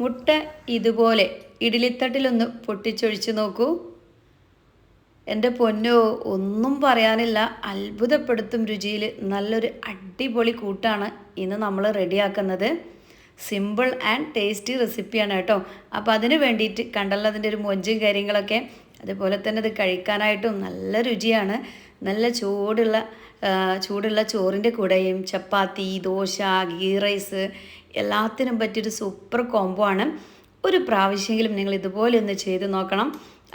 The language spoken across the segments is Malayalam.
മുട്ട ഇതുപോലെ ഇഡ്ഡലിത്തട്ടിലൊന്ന് പൊട്ടിച്ചൊഴിച്ച് നോക്കൂ. എൻ്റെ പൊന്നോ, ഒന്നും പറയാനില്ല, അത്ഭുതപ്പെടുത്തും രുചിയിൽ നല്ലൊരു അടിപൊളി കൂട്ടാണ് ഇന്ന് നമ്മൾ റെഡിയാക്കുന്നത്. സിമ്പിൾ ആൻഡ് ടേസ്റ്റി റെസിപ്പിയാണ് കേട്ടോ. അപ്പോൾ അതിന് വേണ്ടിയിട്ട് കണ്ടല്ലോ അതിൻ്റെ ഒരു മൊഞ്ചും കാര്യങ്ങളൊക്കെ. അതുപോലെ തന്നെ ഇത് കഴിക്കാനായിട്ടും നല്ല രുചിയാണ്. നല്ല ചൂടുള്ള ചോറിൻ്റെ കൂടെയും ചപ്പാത്തി, ദോശ, ഗീ റൈസ് എല്ലാത്തിനും പറ്റിയൊരു സൂപ്പർ കോംബോ ആണ്. ഒരു പ്രാവശ്യമെങ്കിലും നിങ്ങൾ ഇതുപോലെ ഒന്ന് ചെയ്ത് നോക്കണം.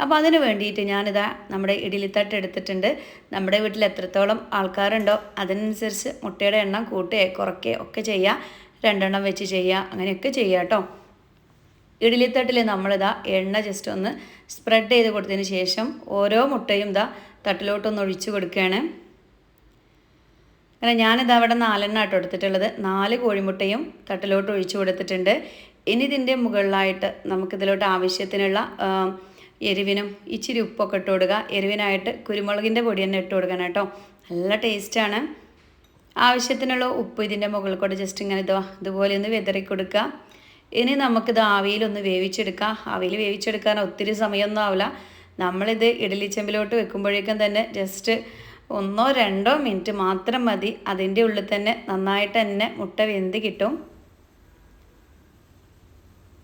അപ്പോൾ അതിന് വേണ്ടിയിട്ട് ഞാനിതാ നമ്മുടെ ഇഡ്ഡലിത്തട്ട് എടുത്തിട്ടുണ്ട്. നമ്മുടെ വീട്ടിൽ എത്രത്തോളം ആൾക്കാരുണ്ടോ അതിനനുസരിച്ച് മുട്ടയുടെ എണ്ണം കൂട്ടുകയോ കുറയ്ക്കുകയോ ഒക്കെ ചെയ്യുക. 2 എണ്ണം വെച്ച് ചെയ്യുക, അങ്ങനെയൊക്കെ ചെയ്യുക കേട്ടോ. ഇഡ്ഡലിത്തട്ടിൽ നമ്മളിതാ എണ്ണ ജസ്റ്റ് ഒന്ന് സ്പ്രെഡ് ചെയ്ത് കൊടുത്തതിന് ശേഷം ഓരോ മുട്ടയും ഇതാ തട്ടിലോട്ടൊന്ന് ഒഴിച്ച് കൊടുക്കുകയാണ്. അങ്ങനെ ഞാനിതാ അവിടെ 4 എണ്ണം ആട്ടോ എടുത്തിട്ടുള്ളത്. 4 കോഴിമുട്ടയും തട്ടിലോട്ട് ഒഴിച്ച് കൊടുത്തിട്ടുണ്ട്. ഇനി ഇതിൻ്റെ മുകളിലായിട്ട് നമുക്കിതിലോട്ട് ആവശ്യത്തിനുള്ള എരിവിനും ഇച്ചിരി ഉപ്പൊക്കെ ഇട്ട് കൊടുക്കുക. എരിവിനായിട്ട് കുരുമുളകിൻ്റെ പൊടി തന്നെ ഇട്ട് കൊടുക്കണം കേട്ടോ. നല്ല ടേസ്റ്റാണ്. ആവശ്യത്തിനുള്ള ഉപ്പ് ഇതിൻ്റെ മുകളിൽ കൂടെ ജസ്റ്റ് ഇങ്ങനെ ഇതുപോലെ ഒന്ന് വിതറി കൊടുക്കുക. ഇനി നമുക്കിത് ആവിയിലൊന്ന് വേവിച്ചെടുക്കാം. ആവിയിൽ വേവിച്ചെടുക്കാൻ ഒത്തിരി സമയമൊന്നും ആവില്ല. നമ്മളിത് ഇഡ്ഡലി ചെമ്പിലോട്ട് വെക്കുമ്പോഴേക്കും തന്നെ ജസ്റ്റ് 1-2 മിനിറ്റ് മാത്രം മതി. അതിൻ്റെ ഉള്ളിൽ തന്നെ നന്നായിട്ട് തന്നെ മുട്ട വെന്ത് കിട്ടും.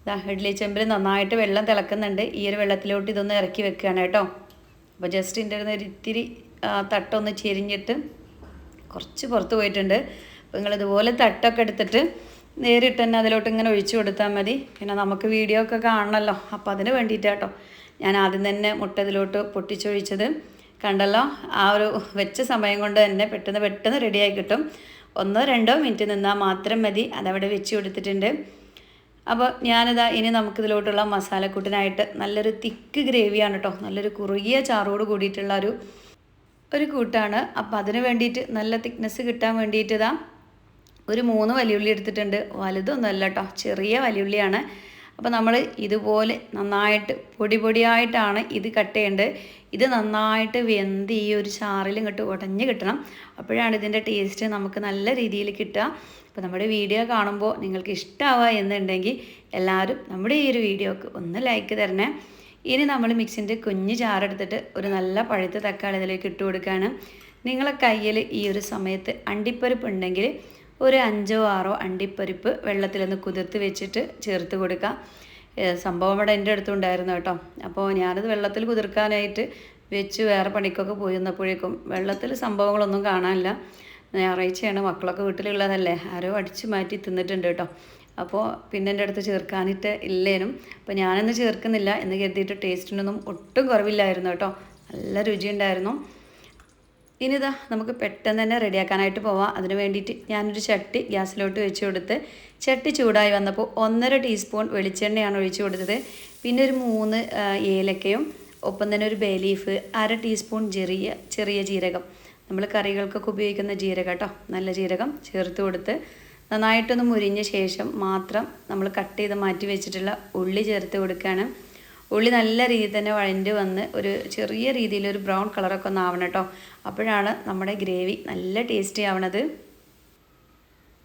ഇഡ്ഡലി ചെമ്പിൽ നന്നായിട്ട് വെള്ളം തിളക്കുന്നുണ്ട്. ഈ ഒരു വെള്ളത്തിലോട്ട് ഇതൊന്ന് ഇറക്കി വെക്കുകയാണ് കേട്ടോ. അപ്പോൾ ജസ്റ്റ് ഇതിൻ്റെ ഒരു ഇത്തിരി തട്ടൊന്ന് ചെരിഞ്ഞിട്ട് കുറച്ച് പുറത്ത് പോയിട്ടുണ്ട്. അപ്പോൾ നിങ്ങളിതുപോലെ തട്ടൊക്കെ എടുത്തിട്ട് നേരിട്ട് തന്നെ അതിലോട്ട് ഇങ്ങനെ ഒഴിച്ചു കൊടുത്താൽ മതി. പിന്നെ നമുക്ക് വീഡിയോ ഒക്കെ കാണണമല്ലോ, അപ്പോൾ അതിന് വേണ്ടിയിട്ടാട്ടോ ഞാൻ ആദ്യം തന്നെ മുട്ട ഇതിലോട്ട് പൊട്ടിച്ചൊഴിച്ചത്. കണ്ടല്ലോ, ആ ഒരു വെച്ച സമയം കൊണ്ട് തന്നെ പെട്ടെന്ന് റെഡിയായി കിട്ടും. 1-2 മിനിറ്റ് നിന്നാൽ മാത്രം മതി. അതവിടെ വെച്ച് കൊടുത്തിട്ടുണ്ട്. അപ്പോൾ ഞാനിതാ ഇനി നമുക്കിതിലോട്ടുള്ള മസാലക്കൂട്ടിനായിട്ട് നല്ലൊരു തിക്ക് ഗ്രേവിയാണ് കേട്ടോ. നല്ലൊരു കുറുകിയ ചാറോട് കൂടിയിട്ടുള്ള ഒരു കൂട്ടാണ്. അപ്പോൾ അതിന് വേണ്ടിയിട്ട് നല്ല തിക്നെസ് കിട്ടാൻ വേണ്ടിയിട്ട് ഇതാ ഒരു 3 വലിയുള്ളി എടുത്തിട്ടുണ്ട്. വലുതൊന്നുമല്ല കേട്ടോ, ചെറിയ വലിയുള്ളിയാണ്. അപ്പോൾ നമ്മൾ ഇതുപോലെ നന്നായിട്ട് പൊടിയായിട്ടാണ് ഇത് കട്ട് ചെയ്യേണ്ടത്. ഇത് നന്നായിട്ട് വെന്ത് ഈ ഒരു ചാറിൽ ഇങ്ങോട്ട് ഉടഞ്ഞ് കിട്ടണം. അപ്പോഴാണ് ഇതിൻ്റെ ടേസ്റ്റ് നമുക്ക് നല്ല രീതിയിൽ കിട്ടുക. അപ്പോൾ നമ്മുടെ വീഡിയോ കാണുമ്പോൾ നിങ്ങൾക്ക് ഇഷ്ടമാവുക എന്നുണ്ടെങ്കിൽ എല്ലാവരും നമ്മുടെ ഈ ഒരു വീഡിയോക്ക് ഒന്ന് ലൈക്ക് തരണേ. ഇനി നമ്മൾ മിക്സിൻ്റെ കുഞ്ഞ് ചാറെടുത്തിട്ട് ഒരു നല്ല പഴുത്ത തക്കാളി ഇതിലേക്ക് ഇട്ട് കൊടുക്കുകയാണ്. നിങ്ങളെ കയ്യിൽ ഈ ഒരു സമയത്ത് അണ്ടിപ്പരിപ്പ് ഉണ്ടെങ്കിൽ ഒരു 5-6 അണ്ടിപ്പരിപ്പ് വെള്ളത്തിലൊന്ന് കുതിർത്ത് വെച്ചിട്ട് ചേർത്ത് കൊടുക്കുക. സംഭവം ഇവിടെ എൻ്റെ അടുത്തുണ്ടായിരുന്നു കേട്ടോ. അപ്പോൾ ഞാനത് വെള്ളത്തിൽ കുതിർക്കാനായിട്ട് വെച്ച് വേറെ പണിക്കൊക്കെ പോയി വന്നപ്പോഴേക്കും വെള്ളത്തിൽ സംഭവങ്ങളൊന്നും കാണാനില്ല. ഞായറാഴ്ചയാണ്, മക്കളൊക്കെ വീട്ടിലുള്ളതല്ലേ, ആരോ അടിച്ചു മാറ്റി തിന്നിട്ടുണ്ട് കേട്ടോ. അപ്പോൾ പിന്നെ എൻ്റെ അടുത്ത് ചേർക്കാനിട്ട് ഇല്ലേനും. അപ്പോൾ ഞാനൊന്നും ചേർക്കുന്നില്ല എന്ന് കരുതിയിട്ട് ടേസ്റ്റിനൊന്നും ഒട്ടും കുറവില്ലായിരുന്നു കേട്ടോ. നല്ല രുചിയുണ്ടായിരുന്നു. ഇനിതാ നമുക്ക് പെട്ടെന്ന് തന്നെ റെഡിയാക്കാനായിട്ട് പോവാം. അതിന് വേണ്ടിയിട്ട് ഞാനൊരു ചട്ടി ഗ്യാസിലോട്ട് വെച്ച് കൊടുത്ത് ചട്ടി ചൂടായി വന്നപ്പോൾ 1.5 ടീസ്പൂൺ വെളിച്ചെണ്ണയാണ് ഒഴിച്ച് കൊടുത്തത്. പിന്നെ ഒരു 3 ഏലക്കയും ഒപ്പം തന്നെ ഒരു ബേ ലീഫ്, 1/2 ടീസ്പൂൺ ചെറിയ ജീരകം, നമ്മൾ കറികൾക്കൊക്കെ ഉപയോഗിക്കുന്ന ജീരകം കേട്ടോ, നല്ല ജീരകം ചേർത്ത് കൊടുത്ത് നന്നായിട്ടൊന്ന് മുരിഞ്ഞ ശേഷം മാത്രം നമ്മൾ കട്ട് ചെയ്ത് മാറ്റി വെച്ചിട്ടുള്ള ഉള്ളി ചേർത്ത് കൊടുക്കുകയാണ്. ഉള്ളി നല്ല രീതിയിൽ തന്നെ വഴണ്ട് വന്ന് ഒരു ചെറിയ രീതിയിലൊരു ബ്രൗൺ കളറൊക്കെ ഒന്ന് ആവണം കേട്ടോ. അപ്പോഴാണ് നമ്മുടെ ഗ്രേവി നല്ല ടേസ്റ്റി ആവണത്.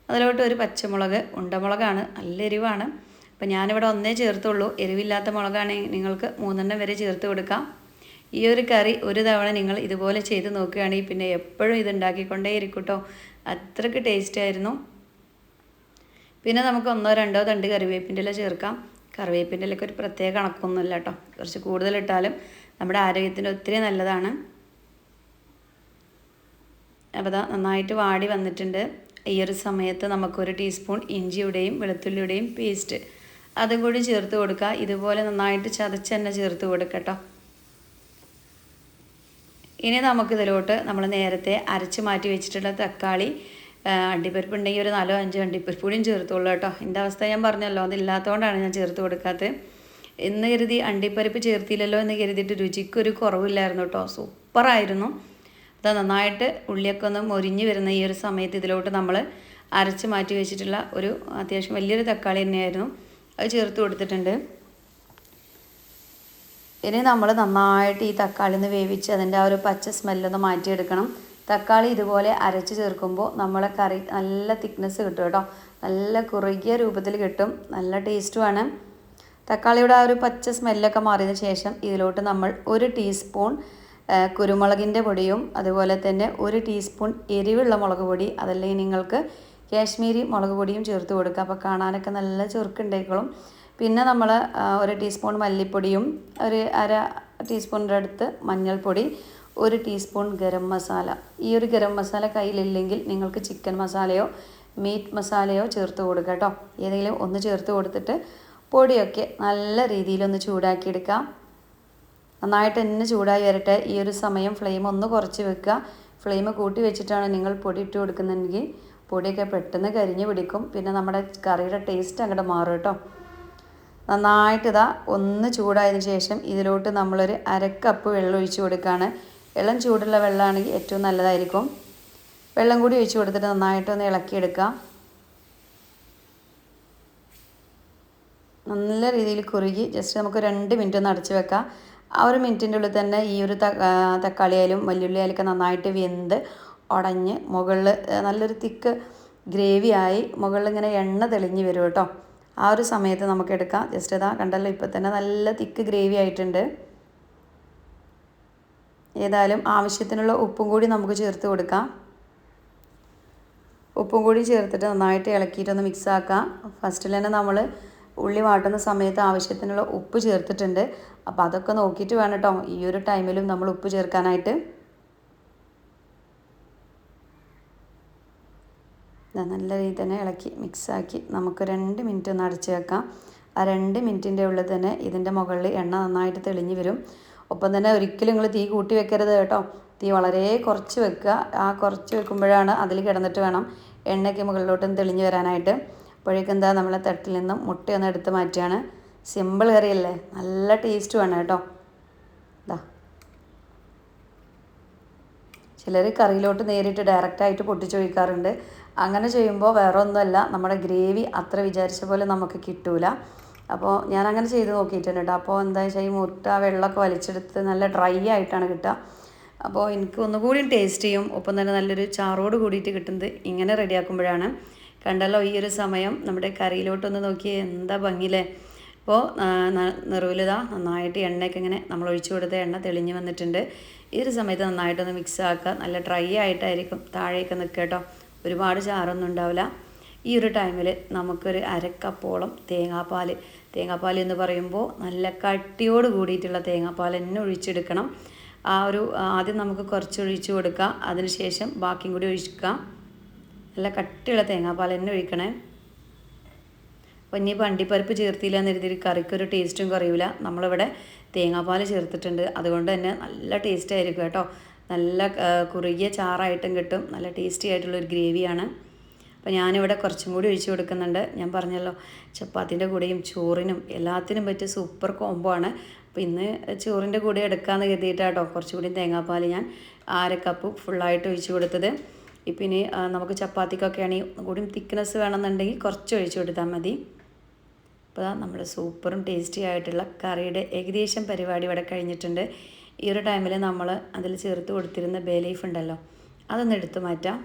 അതിലോട്ട് ഒരു പച്ചമുളക്, ഉണ്ടമുളകാണ്, നല്ല എരിവാണ്. അപ്പോൾ ഞാനിവിടെ 1 ചേർത്തുള്ളൂ. എരിവില്ലാത്ത മുളകാണെങ്കിൽ നിങ്ങൾക്ക് 3 എണ്ണം വരെ ചേർത്ത് കൊടുക്കാം. ഈ ഒരു കറി ഒരു തവണ നിങ്ങൾ ഇതുപോലെ ചെയ്ത് നോക്കുകയാണെങ്കിൽ പിന്നെ എപ്പോഴും ഇത് ഉണ്ടാക്കിക്കൊണ്ടേ ഇരിക്കും കേട്ടോ. അത്രയ്ക്ക് ടേസ്റ്റ് ആയിരുന്നു. പിന്നെ നമുക്ക് 1-2 തണ്ട് കറിവേപ്പിൻ്റെ ഇല ചേർക്കാം. കറിവേപ്പിൻ്റെ ഇലയ്ക്ക് ഒരു പ്രത്യേക കണക്കൊന്നുമില്ല കേട്ടോ. കുറച്ച് കൂടുതലിട്ടാലും നമ്മുടെ ആരോഗ്യത്തിന് ഒത്തിരി നല്ലതാണ്. അപ്പോൾ അതാ നന്നായിട്ട് വാടി വന്നിട്ടുണ്ട്. ഈ ഒരു സമയത്ത് നമുക്കൊരു ടീസ്പൂൺ ഇഞ്ചിയുടെയും വെളുത്തുള്ളിയുടെയും പേസ്റ്റ് അതും കൂടി ചേർത്ത് കൊടുക്കുക. ഇതുപോലെ നന്നായിട്ട് ചതച്ച് തന്നെ ചേർത്ത് കൊടുക്കുക കേട്ടോ. ഇനി നമുക്കിതിലോട്ട് നമ്മൾ നേരത്തെ അരച്ച് മാറ്റി വെച്ചിട്ടുള്ള തക്കാളി, അണ്ടിപ്പരിപ്പ് ഉണ്ടെങ്കിൽ ഒരു 4-5 അണ്ടിപ്പരിപ്പ് കൂടിയും ചേർത്തുള്ളൂ കേട്ടോ. എൻ്റെ അവസ്ഥ ഞാൻ പറഞ്ഞല്ലോ, അതില്ലാത്തതുകൊണ്ടാണ് ഞാൻ ചേർത്ത് കൊടുക്കാത്തത്. എന്ന് കരുതി അണ്ടിപ്പരിപ്പ് ചേർത്തില്ലല്ലോ എന്ന് കരുതിയിട്ട് രുചിക്കൊരു കുറവില്ലായിരുന്നു കേട്ടോ. സൂപ്പറായിരുന്നു. അത് നന്നായിട്ട് ഉള്ളിയൊക്കെ ഒന്ന് മൊരിഞ്ഞ് വരുന്ന ഈ ഒരു സമയത്ത് ഇതിലോട്ട് നമ്മൾ അരച്ച് മാറ്റി വെച്ചിട്ടുള്ള ഒരു അത്യാവശ്യം വലിയൊരു തക്കാളി തന്നെയായിരുന്നു, അത് ചേർത്ത് കൊടുത്തിട്ടുണ്ട്. ഇനി നമ്മൾ നന്നായിട്ട് ഈ തക്കാളിന്ന് വേവിച്ച് അതിൻ്റെ ആ ഒരു പച്ച സ്മെല്ലൊന്ന് മാറ്റിയെടുക്കണം. തക്കാളി ഇതുപോലെ അരച്ച് ചേർക്കുമ്പോൾ നമ്മളെ കറി നല്ല തിക്നെസ് കിട്ടും കേട്ടോ. നല്ല കുറുകിയ രൂപത്തിൽ കിട്ടും. നല്ല ടേസ്റ്റുമാണ്. തക്കാളിയുടെ ആ ഒരു പച്ച സ്മെല്ലൊക്കെ മാറിയതിന് ശേഷം ഇതിലോട്ട് നമ്മൾ 1 ടീസ്പൂൺ കുരുമുളകിൻ്റെ പൊടിയും അതുപോലെ തന്നെ 1 ടീസ്പൂൺ എരിവുള്ള മുളക് പൊടി, അതല്ലെങ്കിൽ നിങ്ങൾക്ക് കാശ്മീരി മുളക് പൊടിയും ചേർത്ത് കൊടുക്കുക. അപ്പോൾ കാണാനൊക്കെ നല്ല ചുരുക്കുണ്ടായിക്കോളും. പിന്നെ നമ്മൾ 1 ടീസ്പൂൺ മല്ലിപ്പൊടിയും ഒരു അര ടീസ്പൂണിൻ്റെ അടുത്ത് മഞ്ഞൾപ്പൊടി, 1 ടീസ്പൂൺ ഗരം മസാല. ഈ ഒരു ഗരം മസാല കയ്യിലില്ലെങ്കിൽ നിങ്ങൾക്ക് ചിക്കൻ മസാലയോ മീറ്റ് മസാലയോ ചേർത്ത് കൊടുക്കുക കേട്ടോ. ഏതെങ്കിലും ഒന്ന് ചേർത്ത് കൊടുത്തിട്ട് പൊടിയൊക്കെ നല്ല രീതിയിലൊന്ന് ചൂടാക്കിയെടുക്കാം. നന്നായിട്ട് തന്നെ ചൂടായി വരട്ടെ. ഈ ഒരു സമയം ഫ്ലെയിം ഒന്ന് കുറച്ച് വെക്കുക. ഫ്ലെയിം കൂട്ടി വെച്ചിട്ടാണ് നിങ്ങൾ പൊടി ഇട്ട് കൊടുക്കുന്നെങ്കിൽ പൊടിയൊക്കെ പെട്ടെന്ന് കരിഞ്ഞ് പിടിക്കും. പിന്നെ നമ്മുടെ കറിയുടെ ടേസ്റ്റ് അങ്ങോട്ട് മാറും കേട്ടോ. നന്നായിട്ട് ഒന്ന് ചൂടായതിന് ശേഷം ഇതിലോട്ട് നമ്മളൊരു 1/2 കപ്പ് വെള്ളം ഒഴിച്ച് കൊടുക്കുകയാണ്. ഇളം ചൂടുള്ള വെള്ളമാണെങ്കിൽ ഏറ്റവും നല്ലതായിരിക്കും. വെള്ളം കൂടി ഒഴിച്ച് കൊടുത്തിട്ട് നന്നായിട്ടൊന്ന് ഇളക്കിയെടുക്കാം. നല്ല രീതിയിൽ കുറുകി ജസ്റ്റ് നമുക്ക് 2 മിനിറ്റ് ഒന്ന് അടച്ച് വെക്കാം. ആ ഒരു മിനിറ്റിൻ്റെ ഉള്ളിൽ തന്നെ ഈ ഒരു തക്കാളിയായാലും വല്യുള്ളിയായാലൊക്കെ നന്നായിട്ട് വെന്ത് ഉടഞ്ഞ് മുകളിൽ നല്ലൊരു തിക്ക് ഗ്രേവിയായി മുകളിൽ ഇങ്ങനെ എണ്ണ തെളിഞ്ഞ് വരും കേട്ടോ. ആ ഒരു സമയത്ത് നമുക്ക് എടുക്കാം. ജസ്റ്റ് കണ്ടല്ലോ, ഇപ്പോൾ തന്നെ നല്ല തിക്ക് ഗ്രേവി ആയിട്ടുണ്ട്. ഏതായാലും ആവശ്യത്തിനുള്ള ഉപ്പും കൂടി നമുക്ക് ചേർത്ത് കൊടുക്കാം. ഉപ്പും കൂടി ചേർത്തിട്ട് നന്നായിട്ട് ഇളക്കിയിട്ടൊന്ന് മിക്സ് ആക്കാം. ഫസ്റ്റിൽ തന്നെ നമ്മൾ ഉള്ളി വാട്ടുന്ന സമയത്ത് ആവശ്യത്തിനുള്ള ഉപ്പ് ചേർത്തിട്ടുണ്ട്. അപ്പോൾ അതൊക്കെ നോക്കിയിട്ട് വേണം കേട്ടോ ഈ ഒരു ടൈമിലും നമ്മൾ ഉപ്പ് ചേർക്കാനായിട്ട്. നല്ല രീതിയിൽ തന്നെ ഇളക്കി മിക്സാക്കി നമുക്ക് 2 മിനിറ്റ് ഒന്ന് അടച്ച് വെക്കാം. ആ 2 മിനിറ്റിൻ്റെ ഉള്ളിൽ തന്നെ ഇതിൻ്റെ മുകളിൽ എണ്ണ നന്നായിട്ട് തെളിഞ്ഞ് വരും. ഒപ്പം തന്നെ ഒരിക്കലും നിങ്ങൾ തീ കൂട്ടി വെക്കരുത് കേട്ടോ. തീ വളരെ കുറച്ച് വെക്കുക. ആ കുറച്ച് വെക്കുമ്പോഴാണ് അതിൽ കിടന്നിട്ട് വേണം എണ്ണയ്ക്ക് മുകളിലോട്ടൊന്ന് തെളിഞ്ഞ് വരാനായിട്ട്. അപ്പോഴേക്കും നമ്മളെ തട്ടിൽ നിന്നും മുട്ടയൊന്ന് എടുത്ത് മാറ്റുകയാണ്. സിമ്പിൾ കറിയല്ലേ, നല്ല ടേസ്റ്റുമാണ് കേട്ടോ. ചിലർ കറിയിലോട്ട് നേരിട്ട് ഡയറക്റ്റായിട്ട് പൊട്ടിച്ചൊഴിക്കാറുണ്ട്. അങ്ങനെ ചെയ്യുമ്പോൾ വേറെ ഒന്നുമല്ല, നമ്മുടെ ഗ്രേവി അത്ര വിചാരിച്ച പോലെ നമുക്ക് കിട്ടൂല. അപ്പോൾ ഞാനങ്ങനെ ചെയ്ത് നോക്കിയിട്ടുണ്ട് കേട്ടോ. അപ്പോൾ എന്താ വെച്ചാൽ ഈ മുട്ട വെള്ളമൊക്കെ വലിച്ചെടുത്ത് നല്ല ഡ്രൈ ആയിട്ടാണ് കിട്ടുക. അപ്പോൾ എനിക്ക് ഒന്നുകൂടി ടേസ്റ്റ് ചെയ്യും. ഒപ്പം തന്നെ നല്ലൊരു ചാറോട് കൂടിയിട്ട് കിട്ടുന്നത് ഇങ്ങനെ റെഡിയാക്കുമ്പോഴാണ്. കണ്ടല്ലോ, ഈ ഒരു സമയം നമ്മുടെ കറിയിലോട്ടൊന്ന് നോക്കി എന്താ ഭംഗിയില്ലേ. അപ്പോൾ നിറവിലിതാ നന്നായിട്ട് എണ്ണയൊക്കെ ഇങ്ങനെ നമ്മൾ ഒഴിച്ചു കൊടുത്ത എണ്ണ തെളിഞ്ഞ് വന്നിട്ടുണ്ട്. ഈ ഒരു സമയത്ത് നന്നായിട്ടൊന്ന് മിക്സ് ആക്കുക. നല്ല ഡ്രൈ ആയിട്ടായിരിക്കും താഴേക്ക് നിൽക്കുക കേട്ടോ. ഒരുപാട് ചാറൊന്നും ഉണ്ടാവില്ല. ഈ ഒരു ടൈമിൽ നമുക്കൊരു 1/2 കപ്പോളം തേങ്ങാപ്പാൽ എന്ന് പറയുമ്പോൾ നല്ല കട്ടിയോട് കൂടിയിട്ടുള്ള തേങ്ങാപ്പാൽ തന്നെ ഒഴിച്ചെടുക്കണം. ആദ്യം നമുക്ക് കുറച്ച് ഒഴിച്ച് കൊടുക്കുക. അതിനുശേഷം ബാക്കിയും കൂടി ഒഴിക്കുക. നല്ല കട്ടിയുള്ള തേങ്ങാപ്പാൽ തന്നെ ഒഴിക്കണേ. അപ്പോൾ ഇനി അണ്ടിപ്പരിപ്പ് ചേർത്തില്ല എന്ന് കരുതി കറിക്കൊരു ടേസ്റ്റും കുറയില്ല. നമ്മളിവിടെ തേങ്ങാപ്പാൽ ചേർത്തിട്ടുണ്ട്, അതുകൊണ്ട് തന്നെ നല്ല ടേസ്റ്റ് ആയിരിക്കും കേട്ടോ. നല്ല കുറുകിയ ചാറായിട്ടും കിട്ടും. നല്ല ടേസ്റ്റി ആയിട്ടുള്ളൊരു ഗ്രേവിയാണ്. അപ്പോൾ ഞാനിവിടെ കുറച്ചും കൂടി ഒഴിച്ച് കൊടുക്കുന്നുണ്ട്. ഞാൻ പറഞ്ഞല്ലോ, ചപ്പാത്തിൻ്റെ കൂടെയും ചോറിനും എല്ലാത്തിനും പറ്റിയ സൂപ്പർ കോംബോ ആണ്. അപ്പോൾ ഇന്ന് ചോറിൻ്റെ കൂടെ എടുക്കാമെന്ന് കരുതിയിട്ടാട്ടോ കുറച്ചുകൂടി തേങ്ങാപ്പാൽ ഞാൻ 1/2 കപ്പ് ഫുള്ളായിട്ട് ഒഴിച്ച് കൊടുത്തത്. ഇപ്പം ഇനി നമുക്ക് ചപ്പാത്തിക്കൊക്കെ ആണെങ്കിൽ കൂടി തിക്നെസ് വേണമെന്നുണ്ടെങ്കിൽ കുറച്ച് ഒഴിച്ച് കൊടുത്താൽ മതി. അപ്പോൾ നമ്മൾ സൂപ്പറും ടേസ്റ്റി ആയിട്ടുള്ള കറിയുടെ ഏകദേശം പരിപാടി ഇവിടെ കഴിഞ്ഞിട്ടുണ്ട്. ഈ ഒരു ടൈമിൽ നമ്മൾ അതിൽ ചേർത്ത് കൊടുത്തിരുന്ന ബേ ലീഫ് ഉണ്ടല്ലോ, അതൊന്ന് എടുത്ത് മാറ്റാം.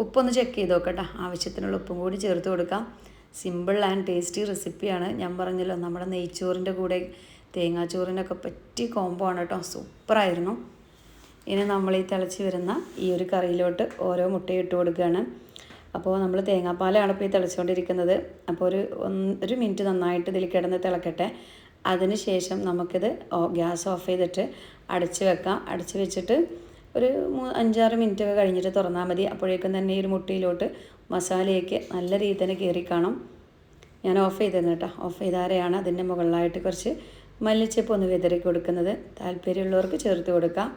ഉപ്പൊന്ന് ചെക്ക് ചെയ്ത് നോക്കട്ടെ. ആവശ്യത്തിനുള്ള ഉപ്പും കൂടി ചേർത്ത് കൊടുക്കാം. സിമ്പിൾ ആൻഡ് ടേസ്റ്റി റെസിപ്പിയാണ്. ഞാൻ പറഞ്ഞല്ലോ, നമ്മുടെ നെയ്ച്ചോറിൻ്റെ കൂടെ തേങ്ങാച്ചോറിനൊക്കെ പറ്റിയ കോംബോ ആണ് കേട്ടോ. സൂപ്പറായിരുന്നു. ഇനി നമ്മൾ ഈ തിളച്ച് വരുന്ന ഈ ഒരു കറിയിലോട്ട് ഓരോ മുട്ടയും ഇട്ട് കൊടുക്കുകയാണ്. അപ്പോൾ നമ്മൾ തേങ്ങാപ്പാലാണ് ഇപ്പോൾ ഈ തിളച്ചുകൊണ്ടിരിക്കുന്നത്. അപ്പോൾ ഒരു മിനിറ്റ് നന്നായിട്ട് ഇതിൽ കിടന്ന് തിളക്കട്ടെ. അതിന് ശേഷം നമുക്കിത് ഗ്യാസ് ഓഫ് ചെയ്തിട്ട് അടച്ച് വെക്കാം. അടച്ച് വെച്ചിട്ട് ഒരു 5-6 മിനിറ്റ് ഒക്കെ കഴിഞ്ഞിട്ട് തുറന്നാൽ മതി. അപ്പോഴേക്കും തന്നെ ഈ ഒരു മുട്ടയിലോട്ട് മസാലയൊക്കെ നല്ല രീതിയിൽ തന്നെ കയറി കാണും. ഞാൻ ഓഫ് ചെയ്തിരുന്നു കേട്ടോ. ഓഫ് ചെയ്താരെയാണ് അതിൻ്റെ മുകളിലായിട്ട് കുറച്ച് മല്ലിച്ചപ്പ് ഒന്ന് വിതറി കൊടുക്കുന്നത്. താല്പര്യമുള്ളവർക്ക് ചേർത്ത് കൊടുക്കാം.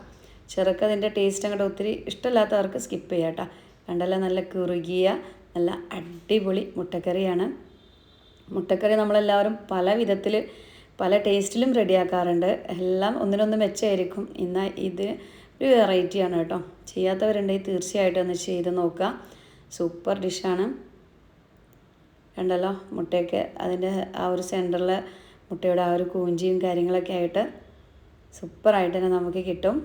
ചെറുക്ക് അതിൻ്റെ ടേസ്റ്റ് അങ്ങോട്ട് ഒത്തിരി ഇഷ്ടമില്ലാത്തവർക്ക് സ്കിപ്പ് ചെയ്യാം കേട്ടോ. കണ്ടല്ല, നല്ല കുറുകിയ നല്ല അടിപൊളി മുട്ടക്കറിയാണ്. മുട്ടക്കറി നമ്മളെല്ലാവരും പല വിധത്തിൽ പല ടേസ്റ്റിലും റെഡിയാക്കാറുണ്ട്. എല്ലാം ഒന്നിനൊന്ന് മെച്ചമായിരിക്കും. എന്നാൽ ഇത് ഒരു വെറൈറ്റിയാണ് കേട്ടോ. ചെയ്യാത്തവരുണ്ടെങ്കിൽ തീർച്ചയായിട്ടും ഒന്ന് ചെയ്ത് നോക്കുക. സൂപ്പർ ഡിഷാണ്. കണ്ടല്ലോ, മുട്ടയൊക്കെ അതിൻ്റെ ആ ഒരു സെൻറ്ററിൽ മുട്ടയുടെ ആ ഒരു കൂഞ്ചിയും കാര്യങ്ങളൊക്കെ ആയിട്ട് സൂപ്പറായിട്ട് തന്നെ നമുക്ക് കിട്ടും.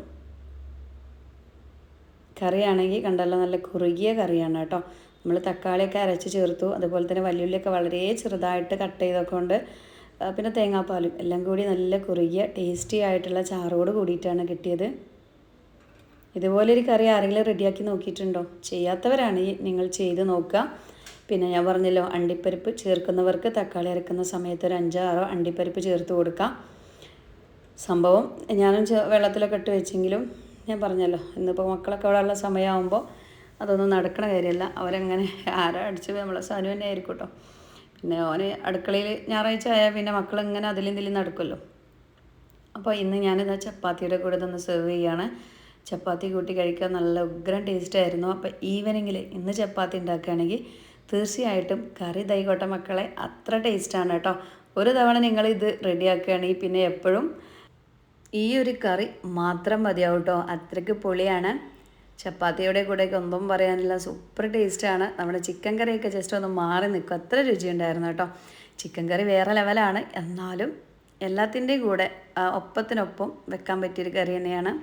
കറിയാണെങ്കിൽ കണ്ടല്ലോ, നല്ല കുറുകിയ കറിയാണ് കേട്ടോ. നമ്മൾ തക്കാളിയൊക്കെ അരച്ച് ചേർത്തു, അതുപോലെ തന്നെ വലിയുള്ളിയൊക്കെ വളരെ ചെറുതായിട്ട് കട്ട് ചെയ്തൊക്കെ കൊണ്ട് പിന്നെ തേങ്ങാപ്പാലും എല്ലാം കൂടി നല്ല കുറുകിയ ടേസ്റ്റി ആയിട്ടുള്ള ചാറോട് കൂടിയിട്ടാണ് കിട്ടിയത്. ഇതുപോലൊരു കറി ആരെങ്കിലും റെഡിയാക്കി നോക്കിയിട്ടുണ്ടോ? ചെയ്യാത്തവരാണ് നിങ്ങൾ ചെയ്ത് നോക്കുക. പിന്നെ ഞാൻ പറഞ്ഞല്ലോ, അണ്ടിപ്പരിപ്പ് ചേർക്കുന്നവർക്ക് തക്കാളി അരക്കുന്ന സമയത്ത് ഒരു 5-6 അണ്ടിപ്പരിപ്പ് ചേർത്ത് കൊടുക്കാം. സംഭവം ഞാനും വെള്ളത്തിലൊക്കെ ഇട്ട് വെച്ചെങ്കിലും ഞാൻ പറഞ്ഞല്ലോ, ഇന്നിപ്പോൾ മക്കളൊക്കെ അവിടെ ഉള്ള സമയമാകുമ്പോൾ അതൊന്നും നടക്കണ കാര്യമല്ല. അവരങ്ങനെ ആരാ അടിച്ച് നമ്മളെ സാധനം തന്നെ ആയിരിക്കും കേട്ടോ. പിന്നെ ഓന് അടുക്കളയിൽ ഞായറാഴ്ച ആയാൽ പിന്നെ മക്കളിങ്ങനെ അതിലും ഇതിലും നടക്കുമല്ലോ. അപ്പോൾ ഇന്ന് ഞാനിതാ ചപ്പാത്തിയുടെ കൂടെ ഇതൊന്ന് സെർവ് ചെയ്യുകയാണ്. ചപ്പാത്തി കൂട്ടി കഴിക്കാൻ നല്ല ഉഗ്രം ടേസ്റ്റ് ആയിരുന്നു. അപ്പോൾ ഈവനിങ്ങിൽ ഇന്ന് ചപ്പാത്തി ഉണ്ടാക്കുകയാണെങ്കിൽ തീർച്ചയായിട്ടും കറി ഇതായിക്കോട്ടെ മക്കളെ, അത്ര ടേസ്റ്റാണ് കേട്ടോ. ഒരു തവണ നിങ്ങളിത് റെഡിയാക്കുകയാണെങ്കിൽ പിന്നെ എപ്പോഴും ഈ ഒരു കറി മാത്രം മതിയാവും കേട്ടോ. അത്രയ്ക്ക് പൊളിയാണ്. ചപ്പാത്തിയുടെ കൂടെയൊക്കെ ഒന്നും പറയാനില്ല, സൂപ്പർ ടേസ്റ്റാണ്. നമ്മുടെ ചിക്കൻ കറിയൊക്കെ ജസ്റ്റ് ഒന്ന് മാറി നിൽക്കും, അത്ര രുചിയുണ്ടായിരുന്നു കേട്ടോ. ചിക്കൻ കറി വേറെ ലെവലാണ്, എന്നാലും എല്ലാത്തിൻ്റെയും കൂടെ ഒപ്പത്തിനൊപ്പം വെക്കാൻ പറ്റിയൊരു കറി തന്നെയാണ്.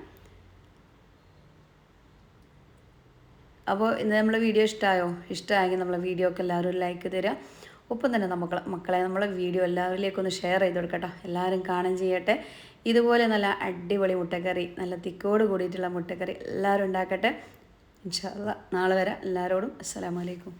അപ്പോൾ ഇന്ന് നമ്മളെ വീഡിയോ ഇഷ്ടമായെങ്കിൽ നമ്മളെ വീഡിയോ ഒക്കെ എല്ലാവരും ലൈക്ക് തരിക. ഒപ്പം തന്നെ മക്കളെ നമ്മളെ വീഡിയോ എല്ലാവരിലേക്കൊന്ന് ഷെയർ ചെയ്ത് കൊടുക്കട്ടോ, എല്ലാവരും കാണുകയും ചെയ്യട്ടെ. ഇതുപോലെ നല്ല അടിപൊളി മുട്ടക്കറി, നല്ല തിക്കോട് കൂടിയിട്ടുള്ള മുട്ടക്കറി എല്ലാവരും ഉണ്ടാക്കട്ടെ. ഇൻഷാ അല്ലാഹ് നാളെ വരാം. എല്ലാവരോടും അസ്സലാമു അലൈക്കും.